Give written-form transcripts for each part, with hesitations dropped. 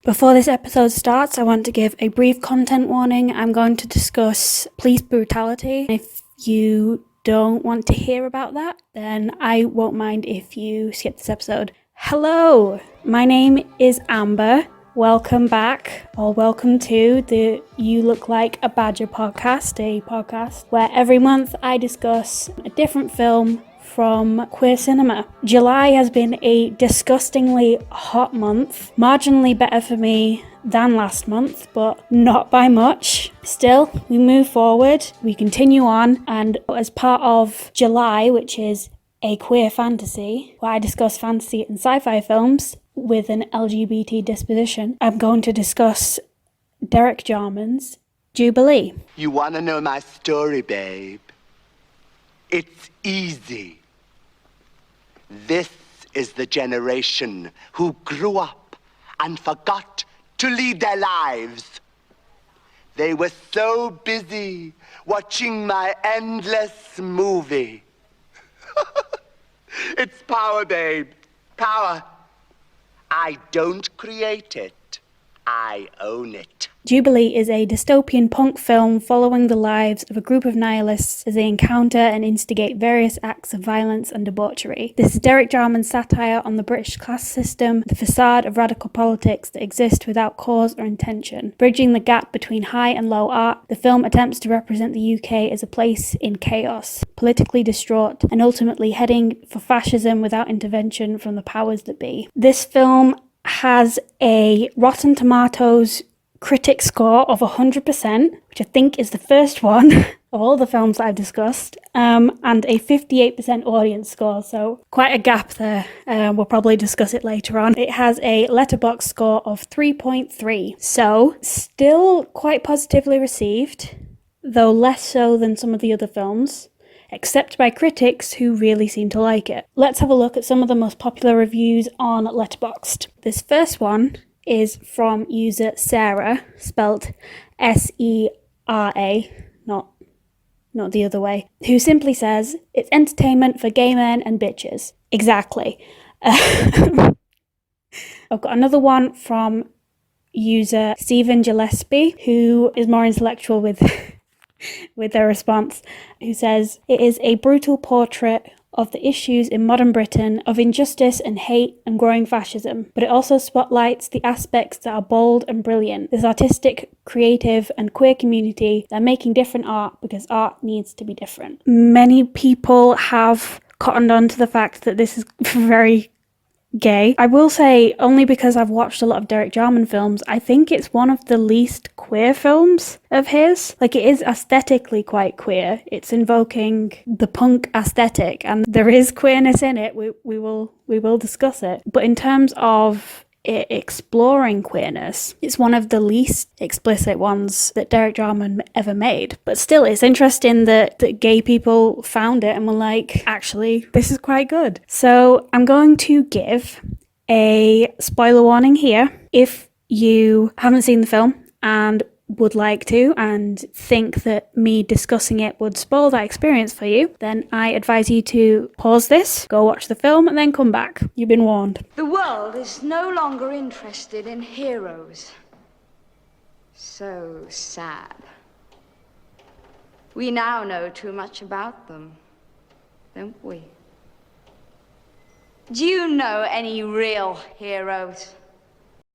Before this episode starts, I want to give a brief content warning. I'm going to discuss police brutality. If you don't want to hear about that, then I won't mind if you skip this episode. Hello, my name is Amber. Welcome back, or welcome to the You Look Like a Badger podcast, a podcast where every month I discuss a different film from queer cinema. July has been a disgustingly hot month, marginally better for me than last month, but not by much. Still, we move forward, we continue on, and as part of July, which is a queer fantasy, where I discuss fantasy and sci-fi films with an LGBT disposition, I'm going to discuss Derek Jarman's Jubilee. You want to know my story, babe? It's easy. This is the generation who grew up and forgot to lead their lives. They were so busy watching my endless movie. It's power, babe. Power. I don't create it. I own it. Jubilee is a dystopian punk film following the lives of a group of nihilists as they encounter and instigate various acts of violence and debauchery. This is Derek Jarman's satire on the British class system, the facade of radical politics that exist without cause or intention. Bridging the gap between high and low art, the film attempts to represent the UK as a place in chaos, politically distraught, and ultimately heading for fascism without intervention from the powers that be. This film has a Rotten Tomatoes critic score of 100%, which I think is the first one of all the films that I've discussed, and a 58% audience score, so quite a gap there. We'll probably discuss it later on. It has a Letterboxd score of 3.3, so still quite positively received, though less so than some of the other films, except by critics who really seem to like it. Let's have a look at some of the most popular reviews on Letterboxd. This first one is from user Sarah, spelt S-E-R-A, not the other way, who simply says, "It's entertainment for gay men and bitches." Exactly. I've got another one from user Stephen Gillespie, who is more intellectual with their response, who says, "It is a brutal portrait of the issues in modern Britain of injustice and hate and growing fascism, but it also spotlights the aspects that are bold and brilliant. This artistic, creative and queer community, they're making different art because art needs to be different." Many people have cottoned on to the fact that this is very gay. I will say, only because I've watched a lot of Derek Jarman films, I think it's one of the least queer films of his. Like, it is aesthetically quite queer. It's invoking the punk aesthetic, and there is queerness in it. We will discuss it. But in terms of it exploring queerness, it's one of the least explicit ones that Derek Jarman ever made. But still, it's interesting that gay people found it and were like, actually, this is quite good. So I'm going to give a spoiler warning here. If you haven't seen the film and would like to, and think that me discussing it would spoil that experience for you, then I advise you to pause this, go watch the film, and then come back. You've been warned. The world is no longer interested in heroes. So sad. We now know too much about them, don't we? Do you know any real heroes?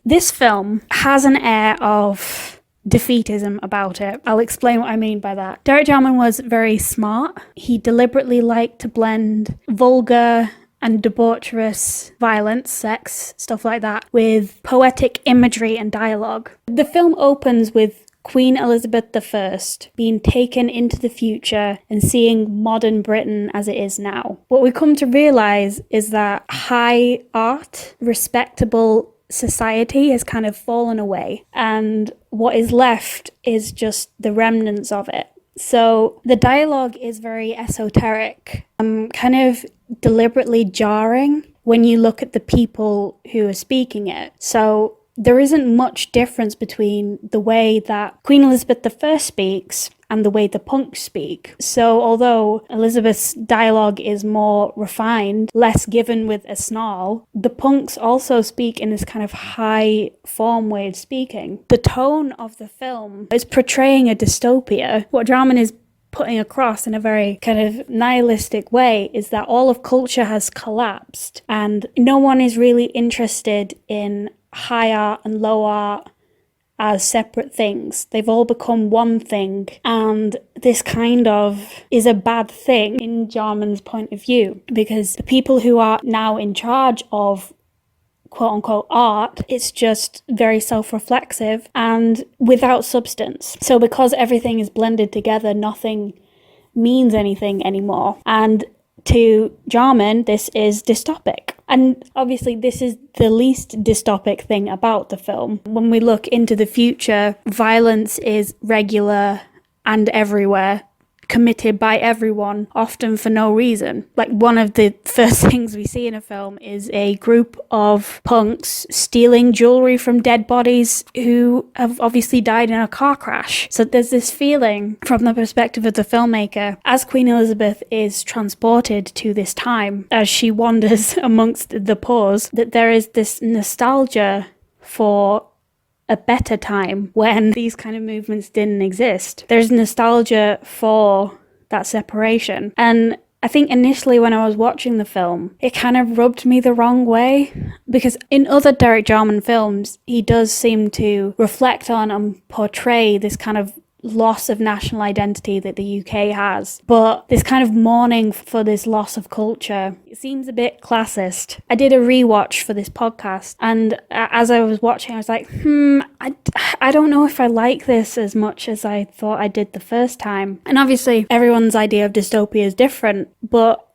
This film has an air of defeatism about it. I'll explain what I mean by that. Derek Jarman was very smart. He deliberately liked to blend vulgar and debaucherous violence, sex, stuff like that, with poetic imagery and dialogue. The film opens with Queen Elizabeth I being taken into the future and seeing modern Britain as it is now. What we come to realise is that high art, respectable society has kind of fallen away, and what is left is just the remnants of it. So the dialogue is very esoteric, kind of deliberately jarring when you look at the people who are speaking it. So there isn't much difference between the way that Queen Elizabeth I speaks and the way the punks speak. So although Elizabeth's dialogue is more refined, less given with a snarl, the punks also speak in this kind of high form way of speaking. The tone of the film is portraying a dystopia. What Jarman is putting across in a very kind of nihilistic way is that all of culture has collapsed and no one is really interested in high art and low art as separate things. They've all become one thing, and this kind of is a bad thing in Jarman's point of view, because the people who are now in charge of quote-unquote art, it's just very self-reflexive and without substance. So because everything is blended together, nothing means anything anymore. And to Jarman, this is dystopic. And obviously this is the least dystopic thing about the film. When we look into the future, violence is regular and everywhere, committed by everyone, often for no reason. Like, one of the first things we see in a film is a group of punks stealing jewelry from dead bodies who have obviously died in a car crash. So there's this feeling from the perspective of the filmmaker, as Queen Elizabeth is transported to this time, as she wanders amongst the pores, that there is this nostalgia for a better time when these kind of movements didn't exist. There's nostalgia for that separation. And I think initially when I was watching the film, it kind of rubbed me the wrong way, because in other Derek Jarman films, he does seem to reflect on and portray this kind of loss of national identity that the UK has, but this kind of mourning for this loss of culture, it seems a bit classist. I did a rewatch for this podcast, and as I was watching, I was like, I don't know if I like this as much as I thought I did the first time. And obviously everyone's idea of dystopia is different, but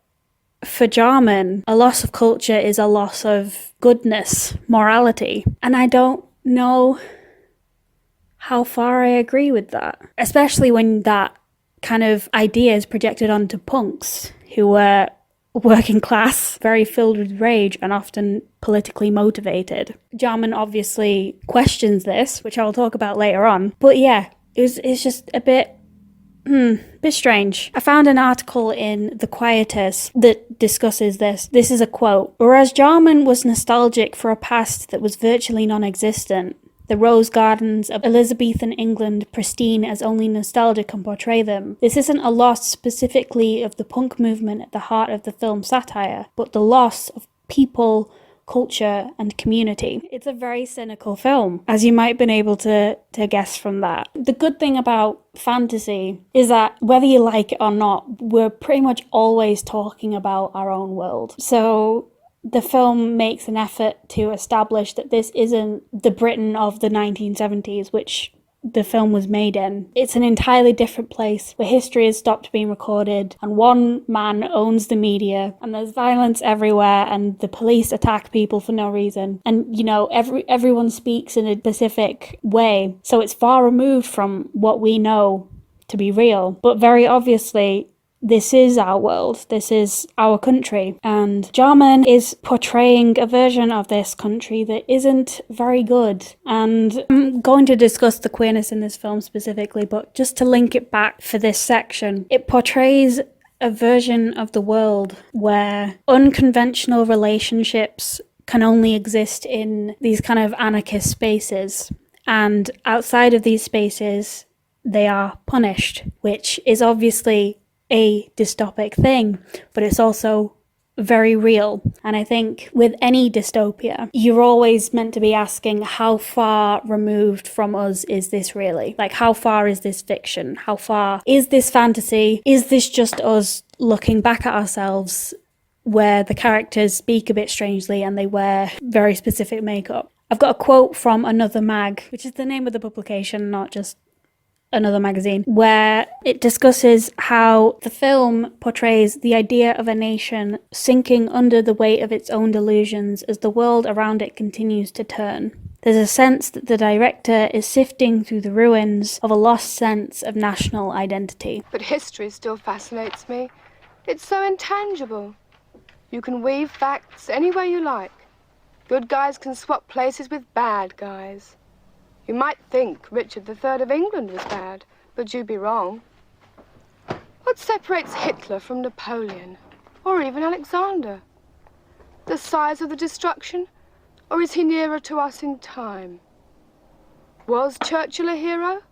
for Jarman, a loss of culture is a loss of goodness, morality, and I don't know how far I agree with that, especially when that kind of idea is projected onto punks who were working class, very filled with rage and often politically motivated. Jarman obviously questions this, which I'll talk about later on, but yeah, it's just a bit strange. I found an article in The Quietus that discusses this. This is a quote. Whereas Jarman was nostalgic for a past that was virtually non-existent, the rose gardens of Elizabethan England pristine as only nostalgia can portray them, this isn't a loss specifically of the punk movement at the heart of the film's satire, but the loss of people, culture, and community. It's a very cynical film, as you might have been able to guess from that. The good thing about fantasy is that whether you like it or not, we're pretty much always talking about our own world. So the film makes an effort to establish that this isn't the Britain of the 1970s, which the film was made in. It's an entirely different place where history has stopped being recorded and one man owns the media, and there's violence everywhere and the police attack people for no reason. And, you know, everyone speaks in a specific way. So it's far removed from what we know to be real. But very obviously, this is our world, this is our country, and Jarman is portraying a version of this country that isn't very good. And I'm going to discuss the queerness in this film specifically, but just to link it back for this section, it portrays a version of the world where unconventional relationships can only exist in these kind of anarchist spaces, and outside of these spaces, they are punished, which is obviously a dystopic thing, but it's also very real. And I think with any dystopia, you're always meant to be asking, how far removed from us is this really? Like, how far is this fiction? How far is this fantasy? Is this just us looking back at ourselves, where the characters speak a bit strangely and they wear very specific makeup? I've got a quote from Another Mag, which is the name of the publication, not just Another magazine, where it discusses how the film portrays the idea of a nation sinking under the weight of its own delusions as the world around it continues to turn. There's a sense that the director is sifting through the ruins of a lost sense of national identity. But history still fascinates me. It's so intangible. You can weave facts any way you like. Good guys can swap places with bad guys. You might think Richard III of England was bad, but you'd be wrong. What separates Hitler from Napoleon, or even Alexander? The size of the destruction, or is he nearer to us in time? Was Churchill a hero?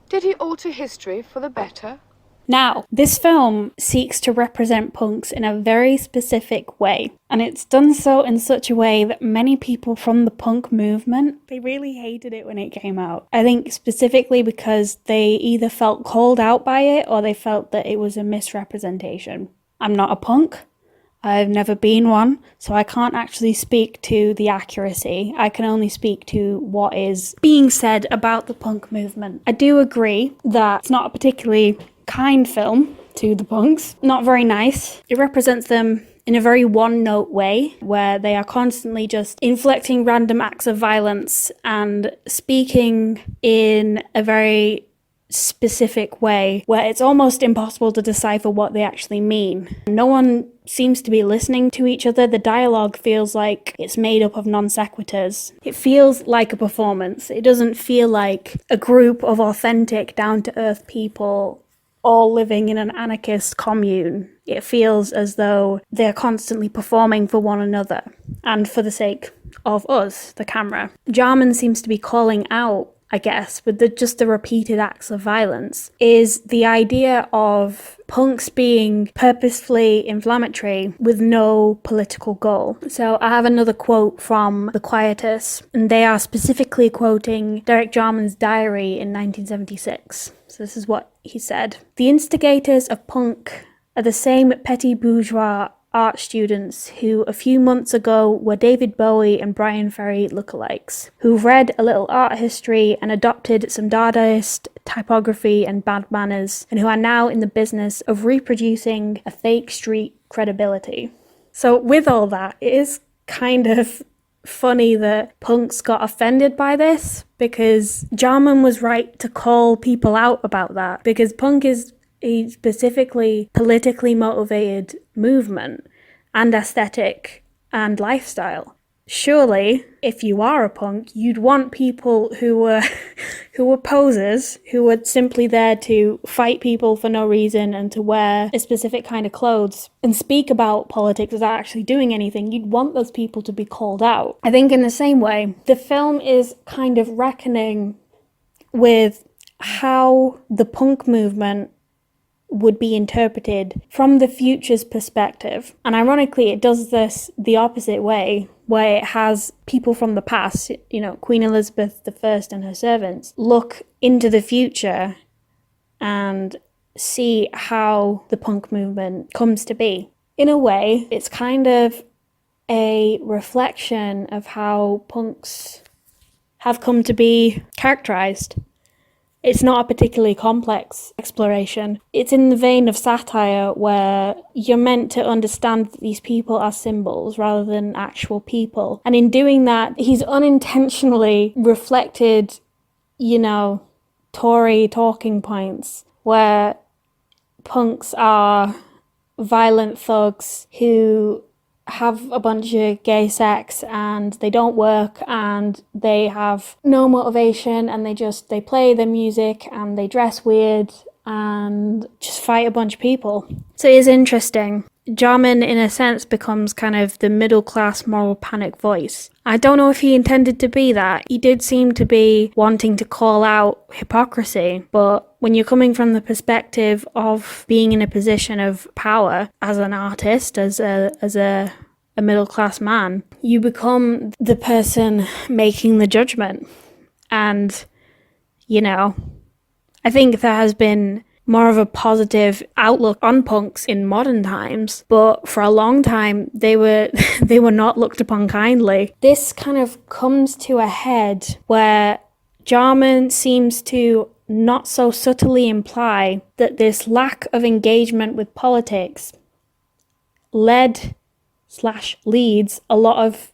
Did he alter history for the better? Now, this film seeks to represent punks in a very specific way, and it's done so in such a way that many people from the punk movement, they really hated it when it came out. I think specifically because they either felt called out by it or they felt that it was a misrepresentation. I'm not a punk. I've never been one, so I can't actually speak to the accuracy. I can only speak to what is being said about the punk movement. I do agree that it's not a particularly kind film to the punks. Not very nice. It represents them in a very one-note way, where they are constantly just inflicting random acts of violence and speaking in a very specific way where it's almost impossible to decipher what they actually mean. No one seems to be listening to each other. The dialogue feels like it's made up of non sequiturs. It feels like a performance. It doesn't feel like a group of authentic, down-to-earth people all living in an anarchist commune. It feels as though they're constantly performing for one another and for the sake of us, the camera. Jarman seems to be calling out, I guess, with just the repeated acts of violence, is the idea of punks being purposefully inflammatory with no political goal. So I have another quote from The Quietus, and they are specifically quoting Derek Jarman's diary in 1976. So this is what he said. "The instigators of punk are the same petty bourgeois art students who a few months ago were David Bowie and Brian Ferry lookalikes, who've read a little art history and adopted some Dadaist typography and bad manners, and who are now in the business of reproducing a fake street credibility." So with all that, it is kind of funny that punks got offended by this, because Jarman was right to call people out about that, because punk is a specifically politically motivated movement and aesthetic and lifestyle. Surely, if you are a punk, you'd want people who were posers, who were simply there to fight people for no reason and to wear a specific kind of clothes and speak about politics without actually doing anything. You'd want those people to be called out. I think in the same way, the film is kind of reckoning with how the punk movement would be interpreted from the future's perspective. And ironically, it does this the opposite way, where it has people from the past, Queen Elizabeth I and her servants, look into the future and see how the punk movement comes to be. In a way, it's kind of a reflection of how punks have come to be characterized. It's not a particularly complex exploration. It's in the vein of satire where you're meant to understand that these people are symbols rather than actual people. And in doing that, he's unintentionally reflected, Tory talking points where punks are violent thugs who have a bunch of gay sex and they don't work and they have no motivation and they play their music and they dress weird and just fight a bunch of people. So it is interesting. Jarman, in a sense, becomes kind of the middle-class moral panic voice. I don't know if he intended to be that. He did seem to be wanting to call out hypocrisy, but when you're coming from the perspective of being in a position of power as an artist, as a middle-class man, you become the person making the judgment. And, I think there has been more of a positive outlook on punks in modern times, but for a long time they were not looked upon kindly. This kind of comes to a head where Jarman seems to not so subtly imply that this lack of engagement with politics leads a lot of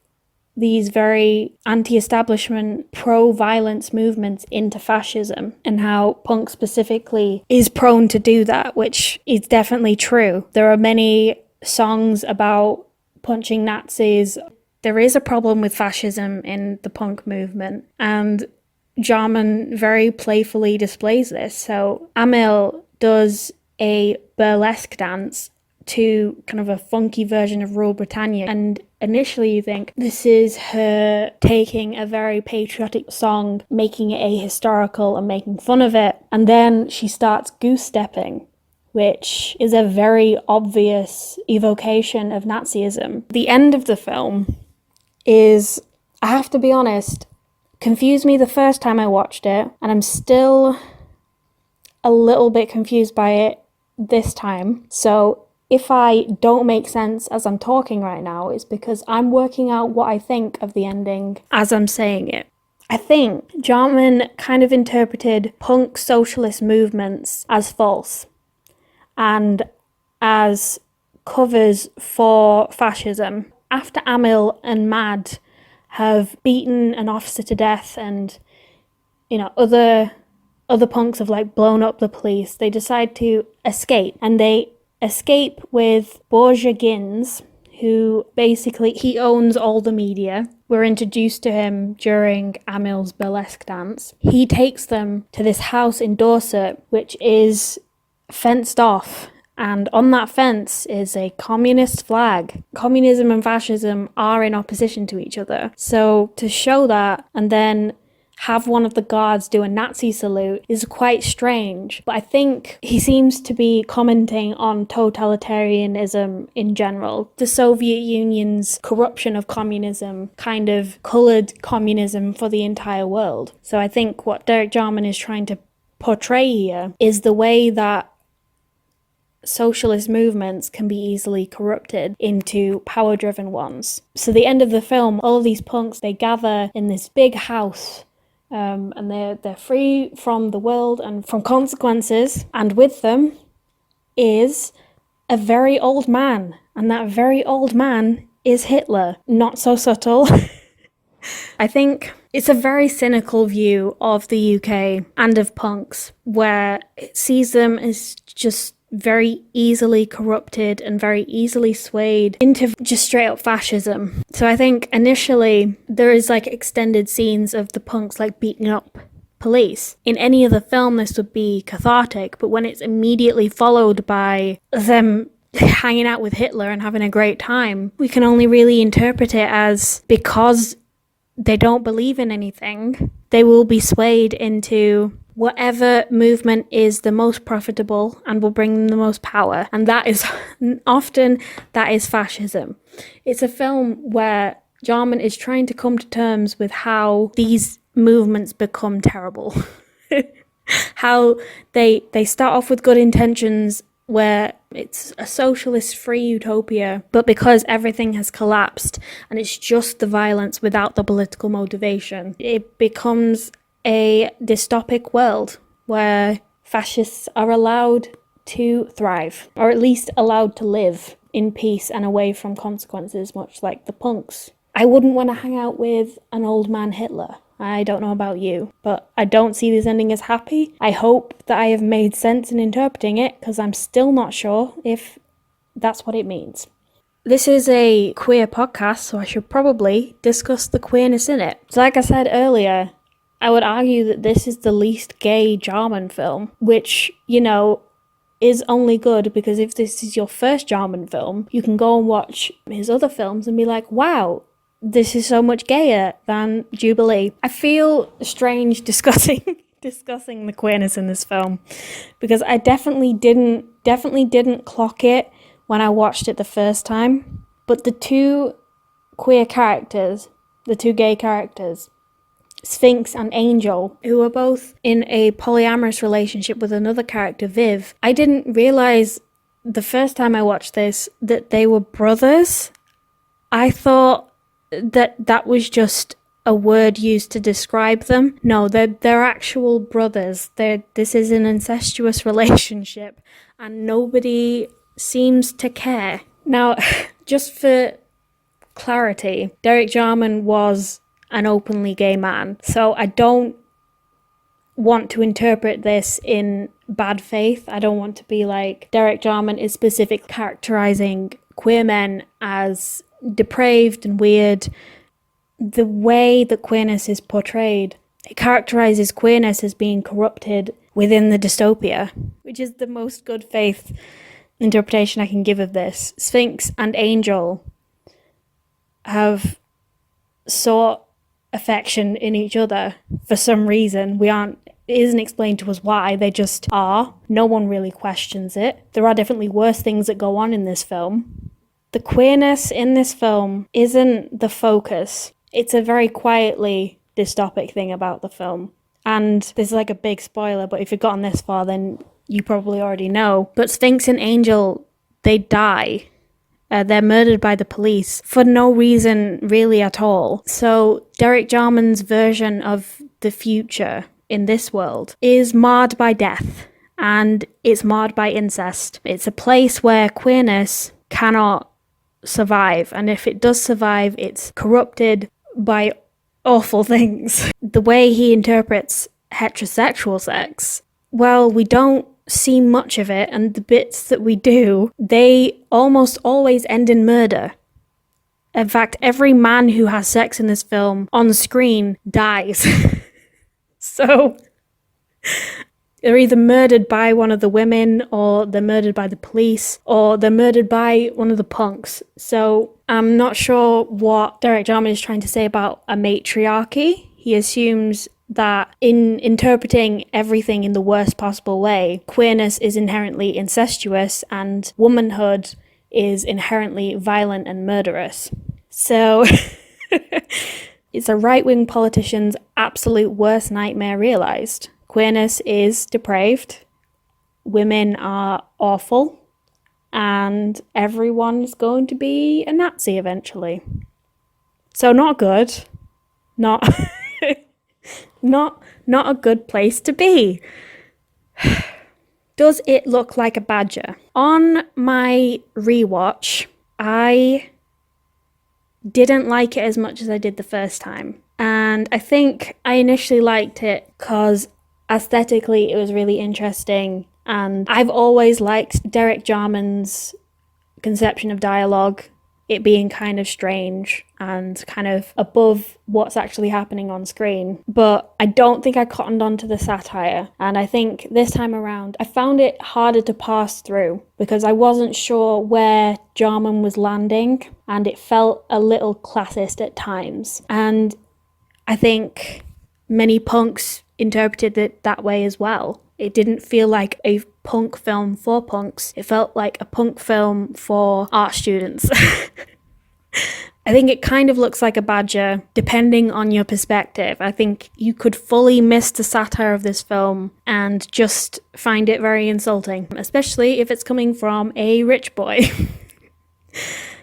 these very anti-establishment, pro-violence movements into fascism, and how punk specifically is prone to do that, which is definitely true. There are many songs about punching Nazis. there is a problem with fascism in the punk movement, and Jarman very playfully displays this. So Amil does a burlesque dance to kind of a funky version of Rule Britannia, and initially you think this is her taking a very patriotic song, making it ahistorical and making fun of it, and then she starts goose stepping, which is a very obvious evocation of Nazism. The end of the film is, I have to be honest, confused me the first time I watched it, and I'm still a little bit confused by it this time. So if I don't make sense as I'm talking right now, it's because I'm working out what I think of the ending as I'm saying it. I think Jarman kind of interpreted punk socialist movements as false and as covers for fascism. After Amil and Mad have beaten an officer to death and, you know, other punks have like blown up the police, they decide to escape, and they escape with Borja Gins, who basically, he owns all the media. We're introduced to him during Amil's burlesque dance. He takes them to this house in Dorset, which is fenced off, and on that fence is a communist flag. Communism and fascism are in opposition to each other. So to show that and then have one of the guards do a Nazi salute is quite strange. But I think he seems to be commenting on totalitarianism in general. The Soviet Union's corruption of communism kind of coloured communism for the entire world. So I think what Derek Jarman is trying to portray here is the way that socialist movements can be easily corrupted into power-driven ones. So the end of the film, all of these punks, they gather in this big house, and they're free from the world and from consequences, and with them is a very old man, and that very old man is Hitler. Not so subtle. I think it's a very cynical view of the UK and of punks, where it sees them as just very easily corrupted and very easily swayed into just straight up fascism. So I think initially there is like extended scenes of the punks like beating up police. In any other film this would be cathartic, but when it's immediately followed by them hanging out with Hitler and having a great time, we can only really interpret it as, because they don't believe in anything, they will be swayed into whatever movement is the most profitable and will bring them the most power. And that is often, that is fascism. It's a film where Jarman is trying to come to terms with how these movements become terrible. How they start off with good intentions, where it's a socialist-free utopia, but because everything has collapsed and it's just the violence without the political motivation, it becomes a dystopic world where fascists are allowed to thrive, or at least allowed to live in peace and away from consequences, much like the punks. I wouldn't want to hang out with an old man Hitler. I don't know about you, but I don't see this ending as happy. I hope that I have made sense in interpreting it, because I'm still not sure if that's what it means. This is a queer podcast, so I should probably discuss the queerness in it. So like I said earlier, I would argue that this is the least gay Jarman film, which, you know, is only good because if this is your first Jarman film, you can go and watch his other films and be like, wow, this is so much gayer than Jubilee. I feel strange discussing the queerness in this film, because I definitely didn't clock it when I watched it the first time. But the two queer characters, the two gay characters, Sphinx and Angel, who are both in a polyamorous relationship with another character, Viv, I didn't realise the first time I watched this that they were brothers. I thought that was just a word used to describe them. No, they're actual brothers. This is an incestuous relationship, and nobody seems to care. Now, just for clarity, Derek Jarman was an openly gay man, so I don't want to interpret this in bad faith. I don't want to be like, Derek Jarman is specifically characterizing queer men as depraved and weird. The way that queerness is portrayed, it characterizes queerness as being corrupted within the dystopia, which is the most good faith interpretation I can give of this. Sphinx and Angel have sought affection in each other for some reason. It isn't explained to us why, they just are. No one really questions it. There are definitely worse things that go on in this film. The queerness in this film isn't the focus. It's a very quietly dystopic thing about the film. And this is like a big spoiler, but if you've gotten this far, then you probably already know. But Sphinx and Angel, they die. They're murdered by the police for no reason really at all. So Derek Jarman's version of the future in this world is marred by death, and it's marred by incest. It's a place where queerness cannot survive, and if it does survive, it's corrupted by awful things. The way he interprets heterosexual sex, well, we don't see much of it, and the bits that we do, they almost always end in murder. In fact, every man who has sex in this film on screen dies. So they're either murdered by one of the women, or they're murdered by the police, or they're murdered by one of the punks. So I'm not sure what Derek Jarman is trying to say about a matriarchy. He assumes that in interpreting everything in the worst possible way, queerness is inherently incestuous and womanhood is inherently violent and murderous. So it's a right-wing politician's absolute worst nightmare realised. Queerness is depraved, women are awful, and everyone is going to be a Nazi eventually. So not good. Not not a good place to be. Does it look like a badger? On my rewatch, I didn't like it as much as I did the first time. And I think I initially liked it because aesthetically it was really interesting. And I've always liked Derek Jarman's conception of dialogue, it being kind of strange and kind of above what's actually happening on screen. But I don't think I cottoned on to the satire. And I think this time around, I found it harder to pass through because I wasn't sure where Jarman was landing, and it felt a little classist at times. And I think many punks interpreted it that way as well. It didn't feel like a punk film for punks. It felt like a punk film for art students. I think it kind of looks like a badger, depending on your perspective. I think you could fully miss the satire of this film and just find it very insulting, especially if it's coming from a rich boy.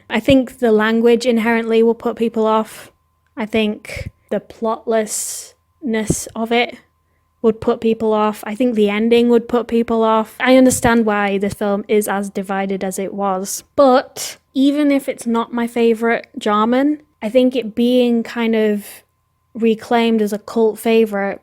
I think the language inherently will put people off. I think the plotlessness of it would put people off. I think the ending would put people off. I understand why this film is as divided as it was. But even if it's not my favourite Jarman, I think it being kind of reclaimed as a cult favourite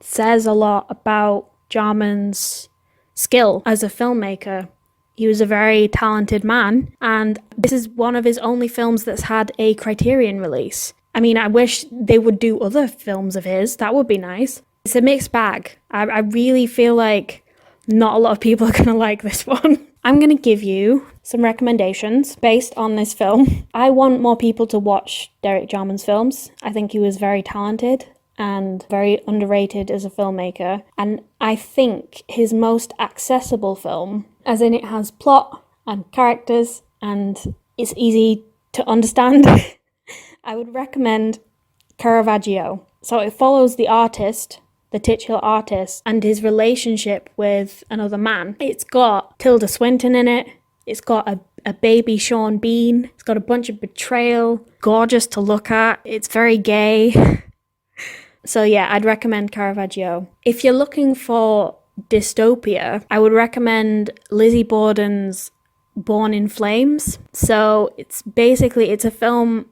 says a lot about Jarman's skill as a filmmaker. He was a very talented man, and this is one of his only films that's had a Criterion release. I mean, I wish they would do other films of his. That would be nice. It's a mixed bag. I really feel like not a lot of people are going to like this one. I'm going to give you some recommendations based on this film. I want more people to watch Derek Jarman's films. I think he was very talented and very underrated as a filmmaker. And I think his most accessible film, as in it has plot and characters and it's easy to understand, I would recommend Caravaggio. So it follows the artist, the titular artist, and his relationship with another man. It's got Tilda Swinton in it. It's got a baby Sean Bean. It's got a bunch of betrayal. Gorgeous to look at. It's very gay. So yeah, I'd recommend Caravaggio. If you're looking for dystopia, I would recommend Lizzie Borden's Born in Flames. So it's a film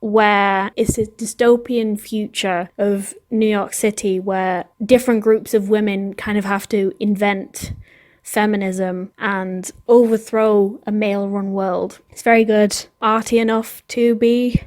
where it's a dystopian future of New York City where different groups of women kind of have to invent feminism and overthrow a male-run world. It's very good, arty enough to be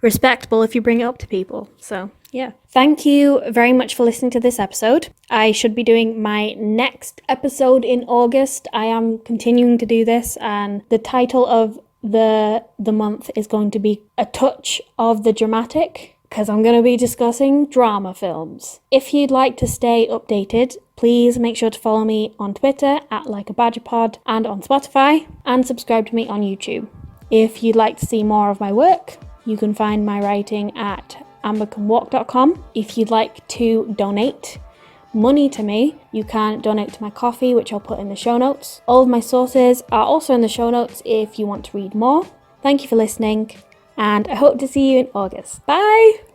respectable if you bring it up to people. So yeah. Thank you very much for listening to this episode. I should be doing my next episode in August. I am continuing to do this, and the title of the month is going to be A Touch of the Dramatic, because I'm going to be discussing drama films. If you'd like to stay updated, please make sure to follow me on Twitter at LikeABadgerPod and on Spotify, and subscribe to me on YouTube. If you'd like to see more of my work, you can find my writing at ambercanwalk.com. If you'd like to donate money to me, you can donate to my Ko-fi, which I'll put in the show notes. All of my sources are also in the show notes if you want to read more. Thank you for listening, and I hope to see you in August. Bye!